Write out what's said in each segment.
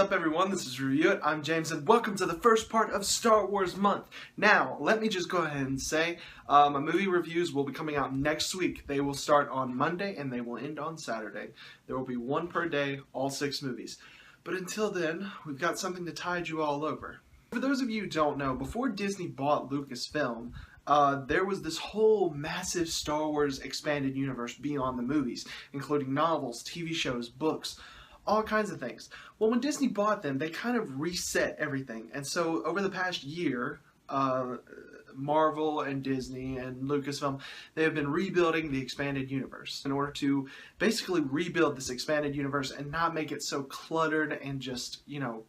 up everyone, this is ReviewIt. I'm James and welcome to the first part of Star Wars month. Now, let me just go ahead and say, my movie reviews will be coming out next week. They will start on Monday and they will end on Saturday. There will be one per day, all 6 movies. But until then, we've got something to tide you all over. For those of you who don't know, before Disney bought Lucasfilm, there was this whole massive Star Wars expanded universe beyond the movies, including novels, TV shows, books, all kinds of things. Well, when Disney bought them, they kind of reset everything. And so over the past year, Marvel and Disney and Lucasfilm, they have been rebuilding the expanded universe in order to basically rebuild this expanded universe and not make it so cluttered and just, you know,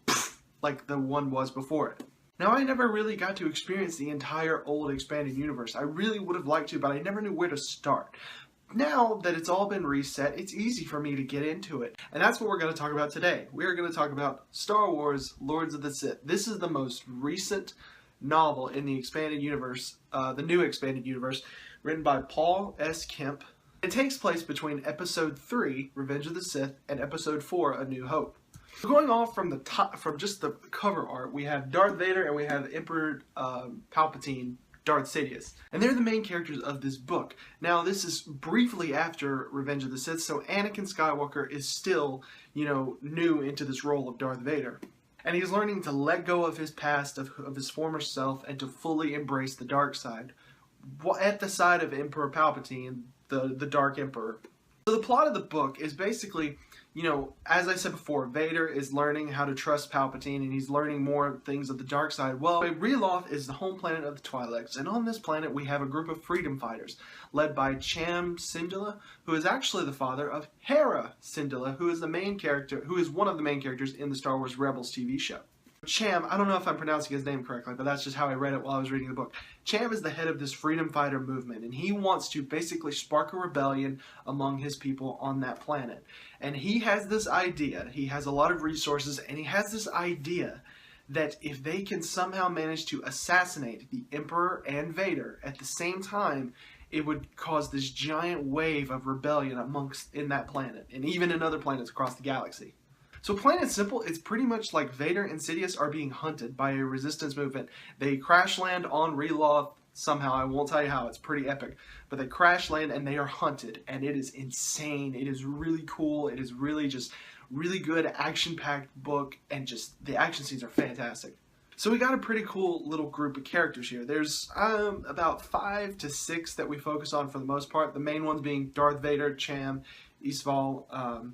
like the one was before it. Now, I never really got to experience the entire old expanded universe. I really would have liked to, but I never knew where to start. Now that it's all been reset, it's easy for me to get into it. And that's what we're going to talk about today. We are going to talk about Star Wars Lords of the Sith. This is the most recent novel in the expanded universe, the new expanded universe, written by Paul S. Kemp. It takes place between Episode 3, Revenge of the Sith, and Episode 4, A New Hope. So going off from the top, from just the cover art, we have Darth Vader and we have Emperor Palpatine, Darth Sidious. And they're the main characters of this book. Now, this is briefly after Revenge of the Sith, so Anakin Skywalker is still, you know, new into this role of Darth Vader. And he's learning to let go of his past, of his former self, and to fully embrace the dark side. At the side of Emperor Palpatine, the Dark Emperor. So the plot of the book is basically, you know, as I said before, Vader is learning how to trust Palpatine and he's learning more things of the dark side. Well, Reloth is the home planet of the Twi'leks, and on this planet we have a group of freedom fighters led by Cham Syndulla, who is actually the father of Hera Syndulla, who is the main character, who is one of the main characters in the Star Wars Rebels TV show. Cham, I don't know if I'm pronouncing his name correctly, but that's just how I read it while I was reading the book. Cham is the head of this freedom fighter movement, and he wants to basically spark a rebellion among his people on that planet. And he has this idea, he has a lot of resources, and he has this idea that if they can somehow manage to assassinate the Emperor and Vader at the same time, it would cause this giant wave of rebellion in that planet, and even in other planets across the galaxy. So plain and simple, it's pretty much like Vader and Sidious are being hunted by a resistance movement. They crash land on Reloth somehow. I won't tell you how. It's pretty epic. But they crash land and they are hunted. And it is insane. It is really cool. It is really just really good action-packed book. And just the action scenes are fantastic. So we got a pretty cool little group of characters here. There's about 5 to 6 that we focus on for the most part. The main ones being Darth Vader, Cham, Isval,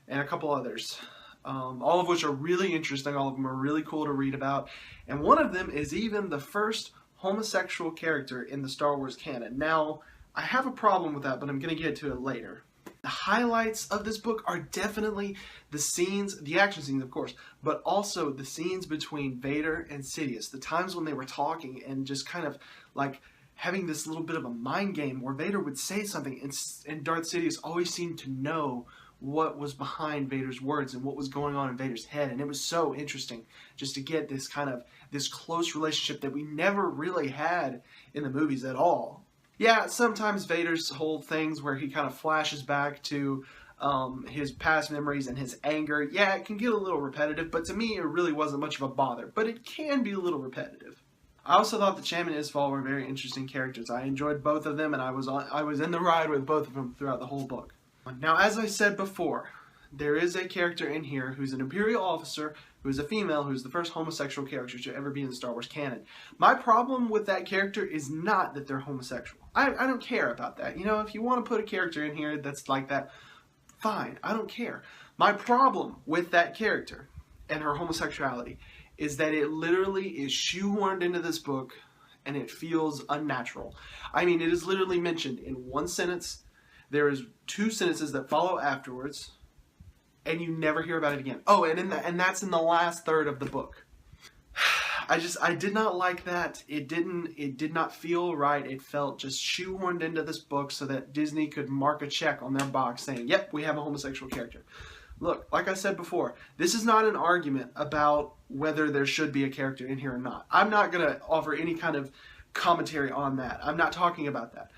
and a couple others. All of which are really interesting, all of them are really cool to read about, and one of them is even the first homosexual character in the Star Wars canon. Now, I have a problem with that, but I'm going to get to it later. The highlights of this book are definitely the scenes, the action scenes of course, but also the scenes between Vader and Sidious, the times when they were talking and just kind of like having this little bit of a mind game where Vader would say something and Darth Sidious always seemed to know what was behind Vader's words and what was going on in Vader's head, and it was so interesting just to get this kind of this close relationship that we never really had in the movies at all. Yeah, sometimes Vader's whole things where he kind of flashes back to his past memories and his anger, yeah, it can get a little repetitive, but to me it really wasn't much of a bother, but it can be a little repetitive. I also thought that Cham and Isval were very interesting characters. I enjoyed both of them, and I was in the ride with both of them throughout the whole book. Now, as I said before, there is a character in here who's an Imperial officer, who is a female, who's the first homosexual character to ever be in the Star Wars canon. My problem with that character is not that they're homosexual. I don't care about that. You know, if you want to put a character in here that's like that, fine, I don't care. My problem with that character and her homosexuality is that it literally is shoehorned into this book and it feels unnatural. I mean, it is literally mentioned in one sentence. There is 2 sentences that follow afterwards, and you never hear about it again. Oh, and that's in the last third of the book. I did not like that. It did not feel right. It felt just shoehorned into this book so that Disney could mark a check on their box saying, yep, we have a homosexual character. Look, like I said before, this is not an argument about whether there should be a character in here or not. I'm not going to offer any kind of commentary on that. I'm not talking about that.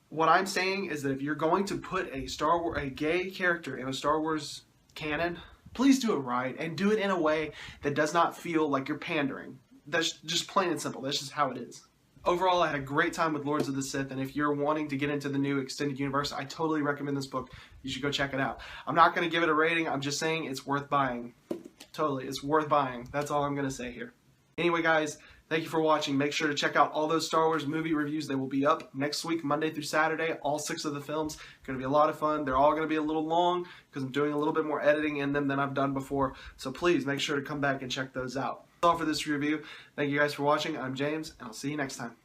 What I'm saying is that if you're going to put a gay character in a Star Wars canon, please do it right and do it in a way that does not feel like you're pandering. That's just plain and simple. That's just how it is. Overall, I had a great time with Lords of the Sith, and if you're wanting to get into the new extended universe, I totally recommend this book. You should go check it out. I'm not going to give it a rating. I'm just saying it's worth buying. Totally, it's worth buying. That's all I'm going to say here. Anyway, guys, thank you for watching. Make sure to check out all those Star Wars movie reviews. They will be up next week, Monday through Saturday, all 6 of the films. Going to be a lot of fun. They're all going to be a little long because I'm doing a little bit more editing in them than I've done before. So please make sure to come back and check those out. That's all for this review. Thank you guys for watching. I'm James, and I'll see you next time.